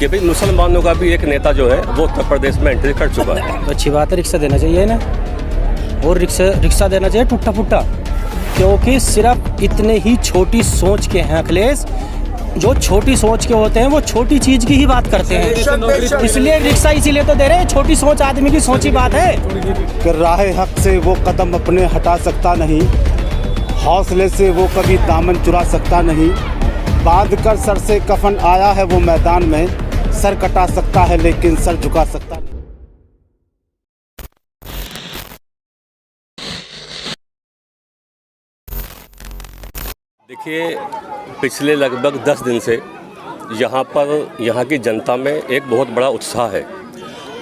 कि भाई मुसलमानों का भी एक नेता जो है वो उत्तर प्रदेश में एंट्री कर चुका है। तो अच्छी बात है, रिक्शा देना चाहिए ना, और रिक्शा देना चाहिए टूटा फूटा, क्योंकि सिर्फ इतने ही छोटी सोच के हैं अखिलेश। जो छोटी सोच के होते हैं वो छोटी चीज की ही बात करते हैं, इसलिए रिक्शा इसीलिए तो दे रहे हैं। छोटी सोच आदमी की सोची बात है कि राह हक से वो कदम अपने हटा सकता नहीं, हौसले से वो कभी दामन चुरा सकता नहीं, बांध कर सर से कफन आया है वो मैदान में, सर कटा सकता है लेकिन सर झुका सकता नहीं। देखिए, पिछले लगभग 10 दिन से यहाँ की जनता में एक बहुत बड़ा उत्साह है,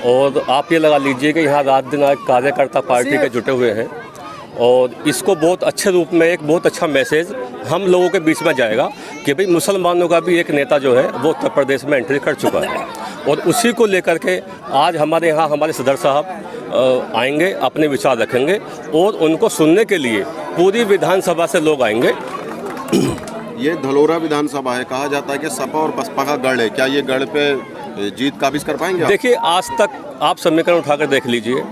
और आप ये लगा लीजिए कि यहाँ रात दिन आज कार्यकर्ता पार्टी के जुटे हुए हैं, और इसको बहुत अच्छे रूप में एक बहुत अच्छा मैसेज हम लोगों के बीच में जाएगा कि भाई मुसलमानों का भी एक नेता जो है वो उत्तर प्रदेश में एंट्री कर चुका है। और उसी को लेकर के आज हमारे यहाँ हमारे सदर साहब आएंगे, अपने विचार रखेंगे, और उनको सुनने के लिए पूरी विधानसभा से लोग आएंगे। ये धलौरा विधानसभा है, कहा जाता है कि सपा और बसपा का गढ़ है, क्या ये गढ़ पे जीत काबिज कर पाएंगे? देखिए, आज तक आप समीकरण उठाकर देख लीजिए,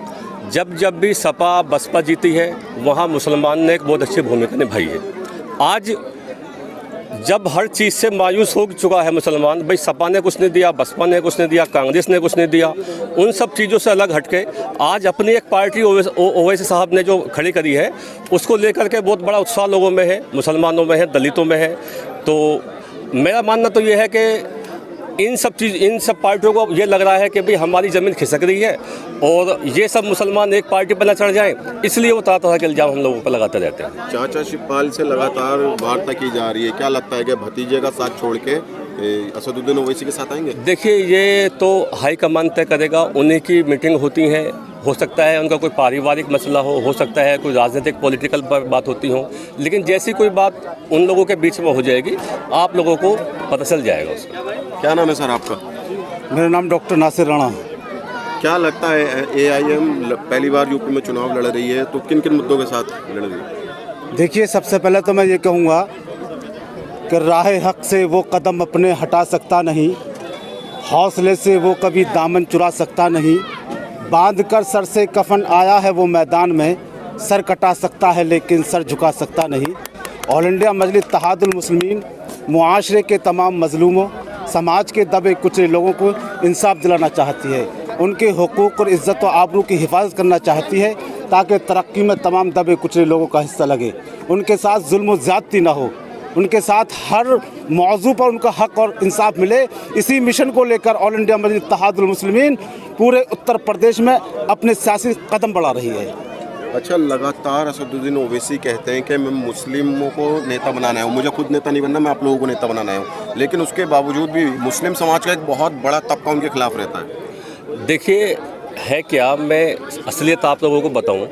जब भी सपा बसपा जीती है वहाँ मुसलमान ने एक बहुत अच्छी भूमिका निभाई है। आज जब हर चीज़ से मायूस हो चुका है मुसलमान, भाई सपा ने कुछ नहीं दिया, बसपा ने कुछ नहीं दिया, कांग्रेस ने कुछ नहीं दिया, उन सब चीज़ों से अलग हटके आज अपनी एक पार्टी ओवैसी साहब ने जो खड़ी करी है उसको लेकर के बहुत बड़ा उत्साह लोगों में है, मुसलमानों में है, दलितों में है। तो मेरा मानना तो ये है कि इन सब पार्टियों को ये लग रहा है कि भाई हमारी ज़मीन खिसक रही है, और ये सब मुसलमान एक पार्टी पर न चढ़ जाएं, इसलिए वो तरह के इल्ज़ाम हम लोगों पर लगाते रहते हैं। चाचा शिवपाल से लगातार वार्ता की जा रही है, क्या लगता है कि भतीजे का साथ छोड़ के असदुद्दीन ओवैसी के साथ आएंगे? देखिए, ये तो हाईकमान तय करेगा, उन्हीं की मीटिंग होती है, हो सकता है उनका कोई पारिवारिक मसला हो सकता है कोई राजनीतिक पॉलिटिकल बात होती हो, लेकिन जैसी कोई बात उन लोगों के बीच में हो जाएगी आप लोगों को पता चल जाएगा उसका। क्या नाम है सर आपका? मेरा नाम डॉक्टर नासिर राणा। क्या लगता है AIM पहली बार यूपी में चुनाव लड़ रही है, तो किन किन मुद्दों के साथ लड़ रही है? देखिए, सबसे पहले तो मैं ये कहूँगा कि राह हक से वो कदम अपने हटा सकता नहीं, हौसले से वो कभी दामन चुरा सकता नहीं, बांध कर सर से कफन आया है वो मैदान में, सर कटा सकता है लेकिन सर झुका सकता नहीं। ऑल इंडिया मजलिस इत्तेहादुल मुस्लिमीन मुआशरे के तमाम मजलूमों, समाज के दबे कुचले लोगों को इंसाफ दिलाना चाहती है, उनके हुकूक और इज़्ज़त व आबरू की हिफाजत करना चाहती है, ताकि तरक्की में तमाम दबे कुचले लोगों का हिस्सा लगे, उनके साथ जुल्म व ज़्यादती ना हो, उनके साथ हर मौजू पर उनका हक और इंसाफ मिले। इसी मिशन को लेकर ऑल इंडिया मजलिस इत्तेहादुल मुस्लिमीन पूरे उत्तर प्रदेश में अपने सियासी कदम बढ़ा रही है। अच्छा, लगातार असदुद्दीन ओवैसी कहते हैं कि मैं मुस्लिमों को नेता बनाना हूँ, मुझे खुद नेता नहीं बनना, मैं आप लोगों को नेता बनाना हूँ, लेकिन उसके बावजूद भी मुस्लिम समाज का एक बहुत बड़ा तबका उनके खिलाफ रहता है। देखिए, है क्या, मैं असलियत आप लोगों को बताऊं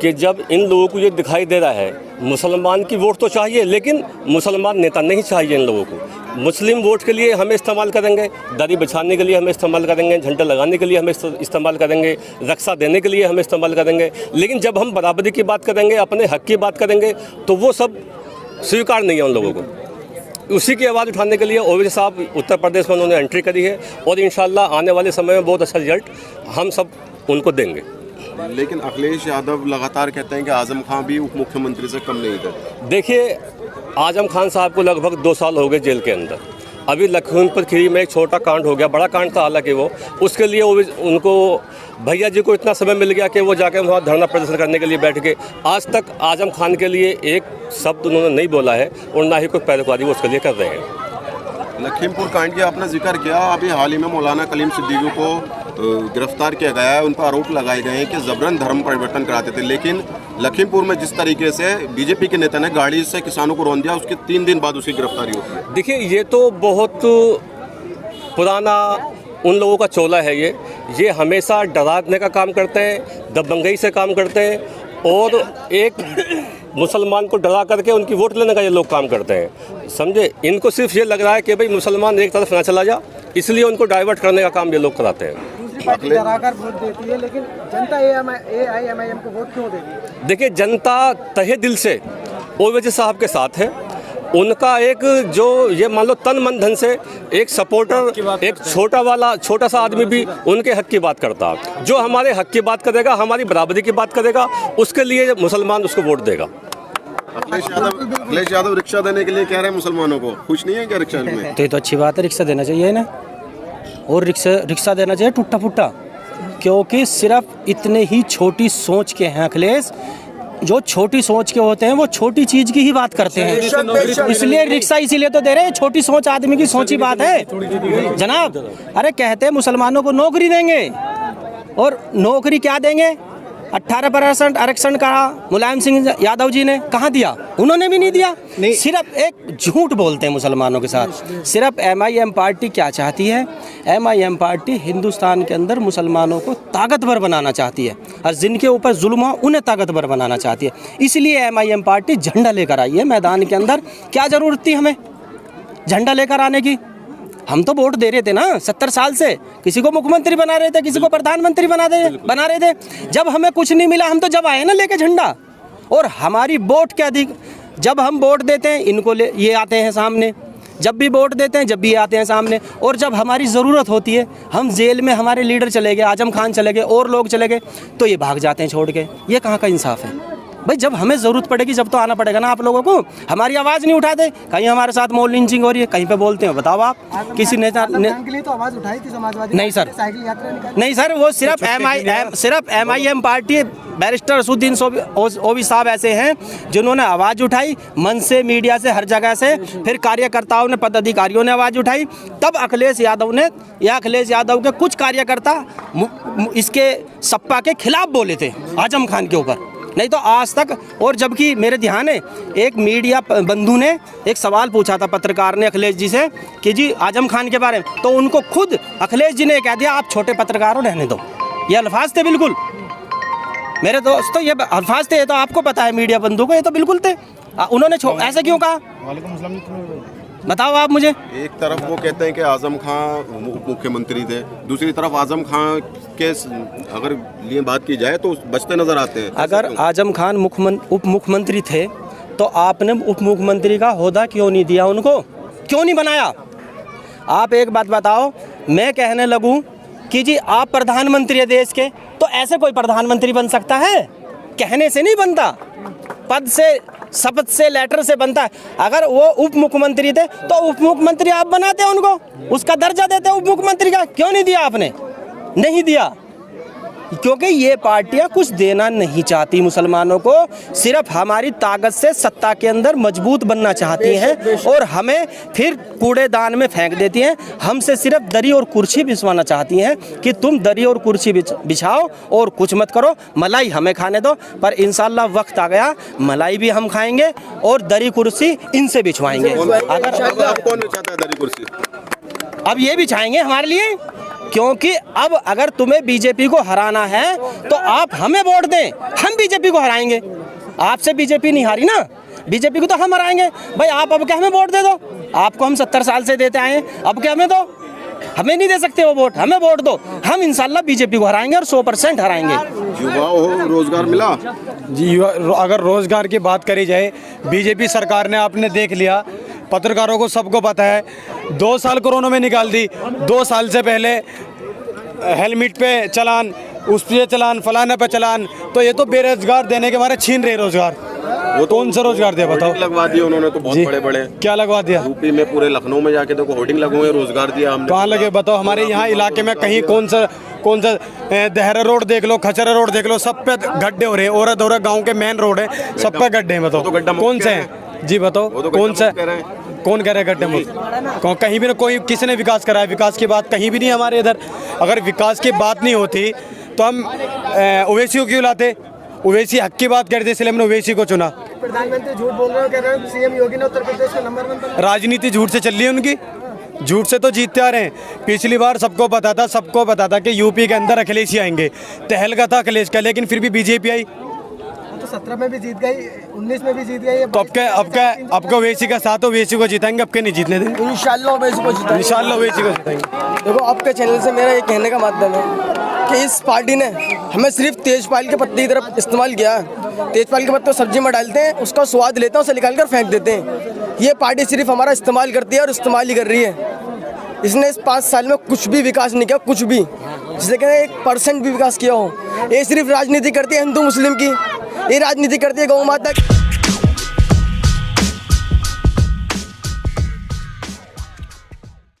कि जब इन लोगों को ये दिखाई दे रहा है मुसलमान की वोट तो चाहिए, लेकिन मुसलमान नेता नहीं चाहिए इन लोगों को। मुस्लिम वोट के लिए हमें इस्तेमाल करेंगे, दरी बिछाने के लिए हमें इस्तेमाल करेंगे, झंडा लगाने के लिए हमें इस्तेमाल करेंगे, रक्षा देने के लिए हमें इस्तेमाल करेंगे, लेकिन जब हम बराबरी की बात करेंगे, अपने हक की बात करेंगे, तो वो सब स्वीकार नहीं है उन लोगों को। उसी की आवाज़ उठाने के लिए ओवैसी साहब उत्तर प्रदेश में उन्होंने एंट्री करी है, और इंशाल्लाह आने वाले समय में बहुत अच्छा रिजल्ट हम सब उनको देंगे। लेकिन अखिलेश यादव लगातार कहते हैं कि आजम खान भी उप मुख्यमंत्री से कम नहीं थे। देखिए, आजम खान साहब को लगभग 2 साल हो गए जेल के अंदर। अभी लखीमपुर खीरी में एक छोटा कांड हो गया, बड़ा कांड था हालांकि वो, उसके लिए उनको भैया जी को इतना समय मिल गया कि वो जाके वहाँ धरना प्रदर्शन करने के लिए बैठ गए। आज तक आजम खान के लिए एक शब्द उन्होंने नहीं बोला है, और ना ही कोई पैरवी वो उसके लिए कर रहे हैं। लखीमपुर कांड की आपने जिक्र किया, अभी हाल ही में मौलाना कलीम सिद्दीकी को गिरफ्तार किया गया है, उन पर आरोप लगाए गए हैं कि जबरन धर्म परिवर्तन कराते थे, लेकिन लखीमपुर में जिस तरीके से बीजेपी के नेता ने गाड़ी से किसानों को रौंद दिया, उसके 3 दिन बाद उसकी गिरफ्तारी होती है। देखिए, ये तो बहुत पुराना उन लोगों का चोला है। ये हमेशा डराने का काम करते हैं, दबंगई से काम करते हैं, और एक मुसलमान को डरा करके उनकी वोट लेने का ये लोग काम करते हैं, समझे। इनको सिर्फ ये लग रहा है कि भाई मुसलमान एक तरफ ना चला जा, इसलिए उनको डाइवर्ट करने का काम ये लोग कराते हैं। डराकर वोट देती है, लेकिन जनता AIM को वोट क्यों देती है? देखिए, जनता तहे दिल से ओवैसी साहब के साथ है, उनका एक जो ये मान लो तन मन धन से एक सपोर्टर, एक छोटा सा आदमी भी उनके हक की बात करता। जो हमारे हक की बात करेगा, हमारी बराबरी की बात करेगा, उसके लिए मुसलमान उसको वोट देगा। अखिलेश यादव रिक्शा देने के लिए कह रहे हैं मुसलमानों को, खुश नहीं है क्या रिक्शा में? तो ये तो अच्छी बात है, रिक्शा देना चाहिए ना, और रिक्शा देना चाहिए टूटा फुट्टा, क्योंकि सिर्फ इतने ही छोटी सोच के हैं अखिलेश। जो छोटी सोच के होते हैं वो छोटी चीज की ही बात करते हैं, इसलिए रिक्शा इसीलिए तो दे रहे हैं। छोटी सोच आदमी की सोची बात है जनाब। अरे कहते हैं मुसलमानों को नौकरी देंगे, और नौकरी क्या देंगे? 18% आरक्षण कहा मुलायम सिंह यादव जी ने, कहाँ दिया? उन्होंने भी नहीं दिया। सिर्फ एक झूठ बोलते हैं मुसलमानों के साथ। सिर्फ MIM पार्टी क्या चाहती है? MIM पार्टी हिंदुस्तान के अंदर मुसलमानों को ताकतवर बनाना चाहती है, और जिनके ऊपर जुल्म हो उन्हें ताकतवर बनाना चाहती है। इसलिए MIM पार्टी झंडा लेकर आई है मैदान के अंदर। क्या ज़रूरत थी हमें झंडा लेकर आने की? हम तो वोट दे रहे थे ना 70 साल से, किसी को मुख्यमंत्री बना रहे थे, किसी को प्रधानमंत्री बना रहे थे। जब हमें कुछ नहीं मिला हम तो जब आए ना लेके झंडा, और हमारी वोट के अधिक, जब हम वोट देते हैं इनको ये आते हैं सामने, जब भी वोट देते हैं जब भी आते हैं सामने, और जब हमारी ज़रूरत होती है, हम जेल में हमारे लीडर चले गए, आजम खान चले गए और लोग चले गए, तो ये भाग जाते हैं छोड़ के। ये कहाँ का इंसाफ है भाई? जब हमें ज़रूरत पड़ेगी जब तो आना पड़ेगा ना आप लोगों को। हमारी आवाज़ नहीं उठाते, कहीं हमारे साथ मॉब लिंचिंग हो रही है, कहीं पे बोलते हैं, बताओ आप किसी नेता ने के लिए तो आवाज़ उठाई थी समाजवादी? नहीं सर, साइकिल यात्रा निकाली? नहीं सर, वो सिर्फ MIM पार्टी, बैरिस्टर असुद्दीन ओवी साहब ऐसे हैं जिन्होंने आवाज़ उठाई मन से, मीडिया से, हर जगह से, फिर कार्यकर्ताओं ने, पदाधिकारियों ने आवाज़ उठाई, तब अखिलेश यादव ने या अखिलेश यादव के कुछ कार्यकर्ता इसके सपा के खिलाफ बोले थे आजम खान के ऊपर, नहीं तो आज तक। और जबकि मेरे ध्यान है एक मीडिया बंधु ने एक सवाल पूछा था पत्रकार ने अखिलेश जी से कि जी आजम खान के बारे में, तो उनको खुद अखिलेश जी ने कह दिया आप छोटे पत्रकार हो, रहने दो। ये अल्फाज थे बिल्कुल मेरे दोस्त, तो ये अल्फाज थे, ये तो आपको पता है मीडिया बंधु को, ये तो बिल्कुल थे। उन्होंने ऐसे क्यों कहा बताओ आप मुझे? एक तरफ वो कहते हैं कि आजम खान मुख्यमंत्री थे, दूसरी तरफ आजम खान के अगर लिए बात की जाए तो बचते नजर आते हैं। अगर आजम खान उप मुख्यमंत्री थे तो आपने उप मुख्यमंत्री का होदा क्यों नहीं दिया उनको, क्यों नहीं बनाया? आप एक बात बताओ, मैं कहने लगूं कि जी आप प्रधानमंत्री है देश के, तो ऐसे कोई प्रधानमंत्री बन सकता है? कहने से नहीं बनता, पद से, शपथ से, लेटर से बनता है। अगर वो उप मुख्यमंत्री थे तो उप मुख्यमंत्री आप बनाते उनको, उसका दर्जा देते उप मुख्यमंत्री का, क्यों नहीं दिया आपने? नहीं दिया, क्योंकि ये पार्टियां कुछ देना नहीं चाहती मुसलमानों को, सिर्फ हमारी ताकत से सत्ता के अंदर मजबूत बनना चाहती हैं और हमें फिर कूड़ेदान में फेंक देती हैं। हमसे सिर्फ दरी और कुर्सी बिछवाना चाहती हैं कि तुम दरी और कुर्सी बिछाओ और कुछ मत करो, मलाई हमें खाने दो। पर इंशाल्लाह वक्त आ गया, मलाई भी हम खाएंगे और दरी कुर्सी इनसे बिछवाएंगे। अगर आप कौन चाहता है दरी कुर्सी? अब ये बिछाएंगे हमारे लिए, क्योंकि अब अगर तुम्हें बीजेपी को हराना है तो आप हमें वोट दें, हम बीजेपी को हराएंगे। आपसे बीजेपी नहीं हारी ना, बीजेपी को तो हम हराएंगे। भाई आप अब क्या हमें वोट दे दो, आपको हम 70 साल से देते आए हैं, अब क्या हमें दो? हमें नहीं दे सकते वो वोट, हमें वोट दो, हम इंशाल्लाह बीजेपी को हराएंगे और 100% हराएंगे। युवाओं को रोजगार मिला जी? अगर रोजगार की बात करी जाए, बीजेपी सरकार ने, आपने देख लिया, पत्रकारों को सबको पता है, 2 साल कोरोना में निकाल दी। 2 साल से पहले हेलमेट पे चलान, उस पे चलान, फलाने पे चलान, तो ये तो बेरोजगार देने के मारे छीन रहे रोजगार। वो तो कौन सा रोजगार दिया बताओ? लगवा दिए उन्होंने तो बहुत बड़े बड़े। क्या लगवा दिया? यूपी में पूरे लखनऊ में जाके देखो होर्डिंग लगे हुए, रोजगार दिया हमने। कहाँ लगे बताओ? हमारे यहाँ इलाके में कहीं कौन सा दहरा रोड देख लो, खचरा रोड देख लो, सब पे गड्ढे हो रहे हैं। औरत गाँव के मेन रोड है, सब पे गड्ढे हैं। बताओ कौन से हैं जी? बताओ कौन सा? कौन कह रहे हैं गड्ढे मुक्त? कहीं भी ना, कोई किसी ने विकास करा है? विकास की बात कहीं भी नहीं हमारे इधर। अगर विकास की बात नहीं होती तो हम ओवैसी को क्यों लाते? ओवैसी हक की बात करते, इसलिए हमने ओवैसी को चुना। प्रधानमंत्री झूठ बोल रहे हो, कह रहे हैं सीएम योगी ने उत्तर प्रदेश का नंबर 1 बना। राजनीति झूठ से चल रही है उनकी, झूठ से तो जीतते आ रहे हैं। पिछली बार सबको पता था कि यूपी के अंदर अखिलेश ही आएंगे, तहलका था अखिलेश का, लेकिन फिर भी बीजेपी आई। तो 17 में भी जीत गई, 19 में भी जीत गई। तो अब ओवैसी का साथ, ओवैसी को जीतेंगे, अब के नहीं जीतने देंगे। इंशाल्लाह ओवैसी को जीतेंगे, इंशाल्लाह ओवैसी को जीतेंगे। देखो आपके चैनल से मेरा ये कहने का माध्यम है कि इस पार्टी ने हमें सिर्फ तेजपाल के पत्ते की तरफ इस्तेमाल किया। तेजपाल के पत्ते सब्जी में डालते हैं, उसका स्वाद लेते हैं, उसे निकाल कर फेंक देते हैं। ये पार्टी सिर्फ हमारा इस्तेमाल करती है और इस्तेमाल ही कर रही है। इसने इस 5 साल में कुछ भी विकास नहीं किया, कुछ भी, जिसे कहते हैं 1% भी विकास किया हो। ये सिर्फ राजनीति करती है हिंदू मुस्लिम की, ये राजनीति करती है गौ माता की।